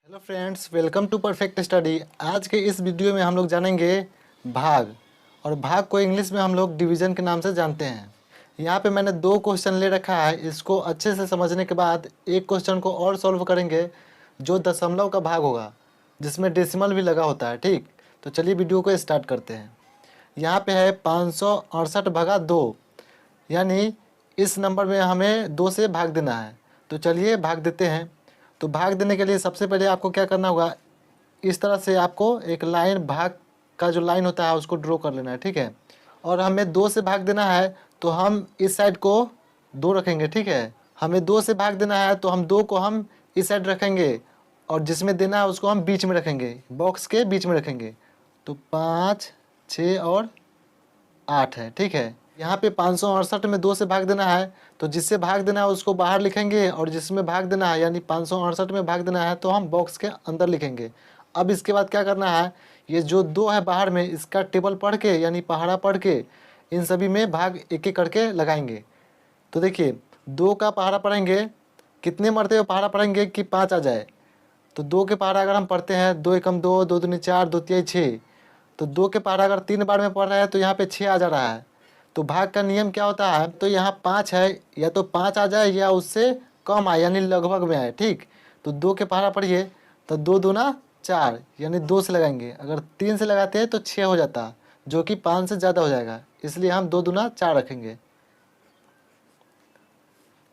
Hello friends, welcome to perfect study. आज के इस वीडियो में हम लोग जानेंगे भाग। और भाग को इंग्लिश में हम लोग डिवीज़न के नाम से जानते हैं। यहाँ पे मैंने दो क्वेश्चन ले रखा है, इसको अच्छे से समझने के बाद एक क्वेश्चन को और सॉल्व करेंगे जो दशमलव का भाग होगा, जिसमें डेसिमल भी लगा होता है। ठीक, तो चलिए वीडियो को स्टार्ट करते हैं। यहाँ पे है 568 भगा 2, यानी इस नंबर में हमें 2 से भाग देना है। तो चलिए भाग देते हैं। तो भाग देने के लिए सबसे पहले आपको क्या करना होगा, इस तरह से आपको एक लाइन, भाग का जो लाइन होता है उसको ड्रॉ कर लेना है। ठीक है, और हमें 2 से भाग देना है तो हम इस साइड को 2 रखेंगे। ठीक है, हमें 2 से भाग देना है तो हम 2 को हम इस साइड रखेंगे और जिसमें देना है उसको हम बीच में रखेंगे, बॉक्स के बीच में रखेंगे। तो 5, 6 और 8 है। ठीक है, यहाँ पे 568 में 2 से भाग देना है तो जिससे भाग देना है उसको बाहर लिखेंगे, और जिसमें भाग देना है यानी 568 में भाग देना है तो हम बॉक्स के अंदर लिखेंगे। अब इसके बाद क्या करना है, ये जो 2 है बाहर में, इसका टेबल पढ़ के यानी पहाड़ा पढ़ के इन सभी में भाग एक एक करके लगाएंगे। तो देखिए, 2 का पहाड़ा पढ़ेंगे, कितने मरते हुए पहाड़ा पढ़ेंगे कि 5 आ जाए। तो 2 के पहाड़ा अगर हम पढ़ते हैं, 2 एकम 2, 2 दूनी 4, 2 तिहाई 6, तो 2 के पहाड़ा अगर 3 बार में पढ़ रहा है तो यहाँ पे 6 आ जा रहा है। तो भाग का नियम क्या होता है, तो यहाँ 5 है, या तो 5 आ जाए या उससे कम आए, यानी लगभग में आए। ठीक, तो 2 के पहाड़ा पढ़िए, तो 2 दूना 4, यानी 2 से लगाएंगे। अगर 3 से लगाते हैं तो 6 हो जाता, जो कि 5 से ज़्यादा हो जाएगा, इसलिए हम 2 दूना 4 रखेंगे।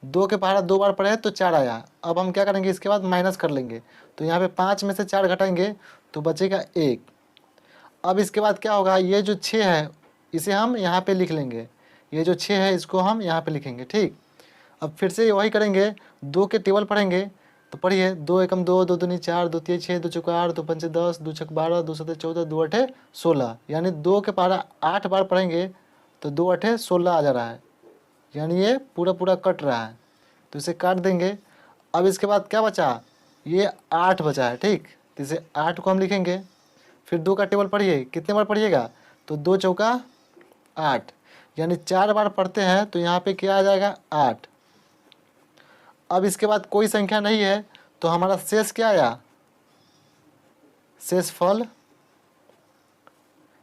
2 के पहाड़ा 2 बार पढ़े तो 4 आया। अब हम क्या करेंगे, इसके बाद माइनस कर लेंगे। तो यहाँ पे 5 में से 4 घटाएंगे तो बचेगा 1। अब इसके बाद क्या होगा, ये जो 6 है इसे हम यहाँ पे लिख लेंगे, ये जो 6 है इसको हम यहाँ पे लिखेंगे। ठीक, अब फिर से वही करेंगे, 2 के टेबल पढ़ेंगे। तो पढ़िए, 2 एकम 2, 2 दूनी 4, 2 तिहाई 6, 2 चौका 8, 2 पंचे 10, 2 छक 12, 2 सते 14, 2 अठे 16, यानी 2 के पहाड़ा 8 बार पढ़ेंगे तो 2 अठे 16 आ जा रहा है, यानी ये पूरा पूरा कट रहा है। तो इसे काट देंगे। अब इसके बाद क्या बचा, ये 8 बचा है। ठीक, तो इसे 8 को हम लिखेंगे। फिर 2 का टेबल पढ़िए, कितने बार पढ़िएगा, तो 2 चौका 8, यानी 4 बार पढ़ते हैं तो यहाँ पे क्या आ जाएगा, 8। अब इसके बाद कोई संख्या नहीं है तो हमारा शेष क्या आया, शेषफल।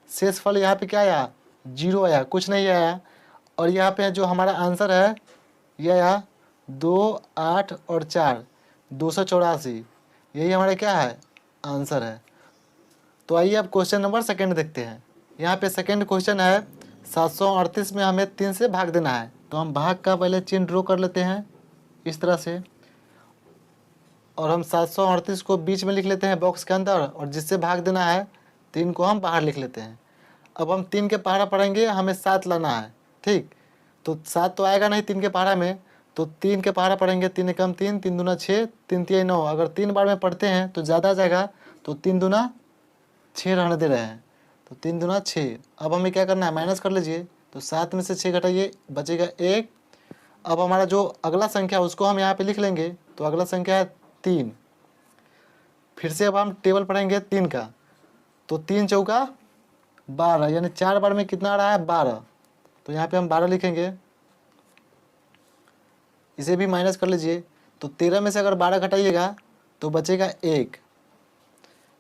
शेषफल यहाँ पे क्या आया, 0 आया, कुछ नहीं आया। और यहाँ पे जो हमारा आंसर है ये आया 2, 8 और 4, 284। यही हमारा क्या है, आंसर है। तो आइए अब क्वेश्चन नंबर सेकंड देखते हैं। यहाँ पे सेकंड क्वेश्चन है, 738 में हमें 3 से भाग देना है। तो हम भाग का पहले चिन्ह ड्रॉ कर लेते हैं इस तरह से, और हम 738 को बीच में लिख लेते हैं बॉक्स के अंदर, और जिससे भाग देना है 3 को हम बाहर लिख लेते हैं। अब हम 3 के पहाड़ा पढ़ेंगे, हमें 7 लाना है। ठीक, तो 7 तो आएगा नहीं 3 के पहाड़ा में, तो 3 के पहाड़ा पढ़ेंगे, 3 एकम 3, 3 दूना 6, 3 तिहाई 9। अगर 3 बार में पढ़ते हैं तो ज़्यादा आ जाएगा, तो 3 दूना 6 रहने दे रहे हैं, तो 3 दूना 6। अब हमें क्या करना है, माइनस कर लीजिए। तो 7 में से 6 घटाइए, बचेगा 1। अब हमारा जो अगला संख्या है उसको हम यहाँ पे लिख लेंगे। तो अगला संख्या है 3। फिर से अब हम टेबल पढ़ेंगे 3 का, तो 3 चौका 12, यानी 4 बार में कितना आ रहा है, 12। तो यहाँ पे हम 12 लिखेंगे। इसे भी माइनस कर लीजिए। तो 13 में से अगर 12 घटाइएगा तो बचेगा 1।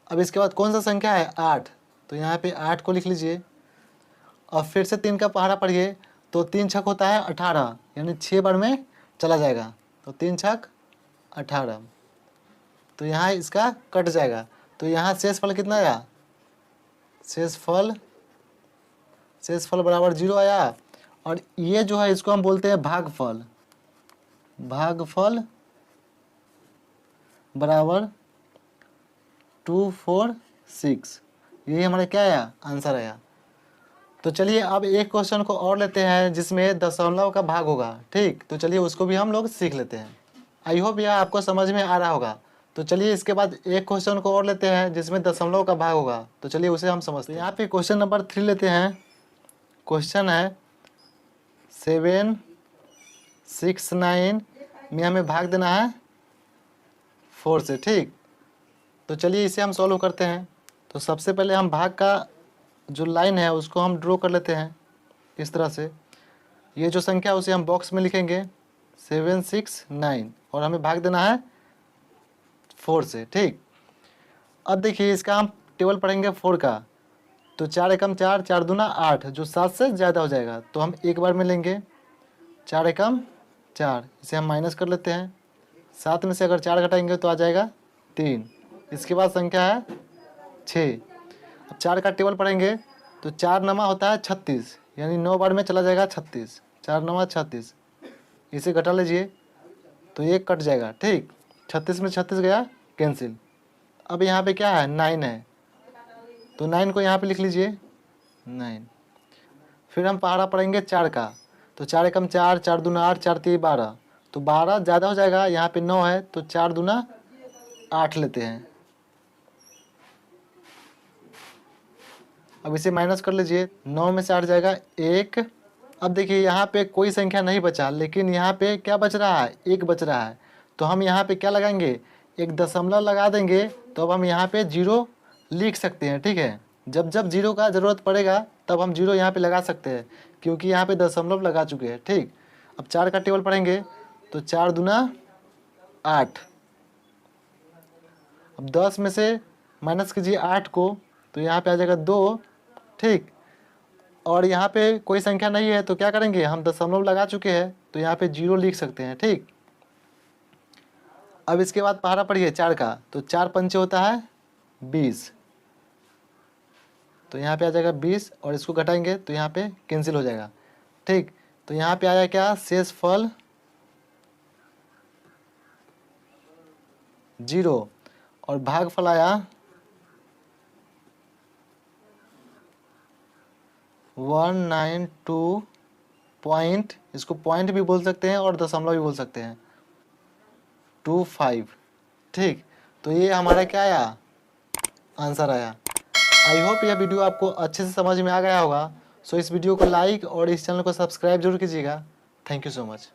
अब इसके बाद कौन सा संख्या है, 8। तो यहाँ पे 8 को लिख लीजिए। और फिर से 3 का पहाड़ा पढ़िए, तो 3 छक होता है 18, यानी 6 बार में चला जाएगा। तो 3 छक 18, तो यहाँ इसका कट जाएगा। तो यहाँ शेषफल कितना आया, शेषफल बराबर 0 आया। और ये जो है इसको हम बोलते हैं भागफल। भागफल बराबर 246, यही हमारा क्या आया, आंसर आया। तो चलिए अब एक क्वेश्चन को और लेते हैं जिसमें दशमलव का भाग होगा। ठीक, तो चलिए उसको भी हम लोग सीख लेते हैं। आई होप यह आपको समझ में आ रहा होगा। तो चलिए इसके बाद एक क्वेश्चन को और लेते हैं जिसमें दशमलव का भाग होगा। तो चलिए उसे हम समझते हैं। यहाँ पे क्वेश्चन नंबर 3 लेते हैं। क्वेश्चन है 769 में हमें भाग देना है 4 से। ठीक, तो चलिए इसे हम सॉल्व करते हैं। तो सबसे पहले हम भाग का जो लाइन है उसको हम ड्रॉ कर लेते हैं इस तरह से। ये जो संख्या है उसे हम बॉक्स में लिखेंगे 769, और हमें भाग देना है 4 से। ठीक, अब देखिए इसका हम टेबल पढ़ेंगे 4 का। तो 4 एकम 4, 4 दूना 8, जो 7 से ज़्यादा हो जाएगा। तो हम एक बार में लेंगे 4 एकम 4, इसे हम माइनस कर लेते हैं। 7 में से अगर 4 घटाएंगे तो आ जाएगा 3। इसके बाद संख्या है 6। अब 4 का टेबल पढ़ेंगे तो 4 नमा होता है 36, यानी 9 बार में चला जाएगा 36। 4 नमा 36, इसे घटा लीजिए तो 1 कट जाएगा। ठीक, 36 में 36 गया कैंसिल। अब यहाँ पे क्या है 9 है, तो 9 को यहाँ पे लिख लीजिए 9। फिर हम पहाड़ा पढ़ेंगे 4 का। तो 4 एकम 4, 4 दूना 8, 4 3 12। तो 12 ज़्यादा हो जाएगा, यहाँ पे 9 है तो 4 दूना 8 लेते हैं। अब इसे माइनस कर लीजिए, 9 में से 8 जाएगा 1। अब देखिए यहाँ पे कोई संख्या नहीं बचा, लेकिन यहाँ पे क्या बच रहा है, 1 बच रहा है। तो हम यहाँ पे क्या लगाएंगे, एक दशमलव लगा देंगे। तो अब हम यहाँ पे 0 लिख सकते हैं। ठीक है, जब जब 0 का ज़रूरत पड़ेगा तब हम 0 यहाँ पे लगा सकते हैं, क्योंकि यहाँ पे दशमलव लगा चुके हैं। ठीक, अब 4 का टेबल पढ़ेंगे तो 4 दूना 8। अब 10 में से माइनस कीजिए 8 को, तो यहाँ पे आ जाएगा 2। ठीक, और यहाँ पे कोई संख्या नहीं है तो क्या करेंगे, हम दशमलव लगा चुके हैं तो यहाँ पे 0 लिख सकते हैं। ठीक, अब इसके बाद पहाड़ा पढ़िए 4 का। तो 4 पंचे होता है 20, तो यहाँ पे आ जाएगा 20, और इसको घटाएंगे तो यहाँ पे कैंसिल हो जाएगा। ठीक, तो यहाँ पे आया क्या, शेष फल 0, और भागफल आया 192 पॉइंट, इसको पॉइंट भी बोल सकते हैं और दशमलव भी बोल सकते हैं, 25। ठीक, तो ये हमारा क्या आया, आंसर आया। आई होप यह वीडियो आपको अच्छे से समझ में आ गया होगा। सो इस वीडियो को लाइक और इस चैनल को सब्सक्राइब जरूर कीजिएगा। Thank you so much.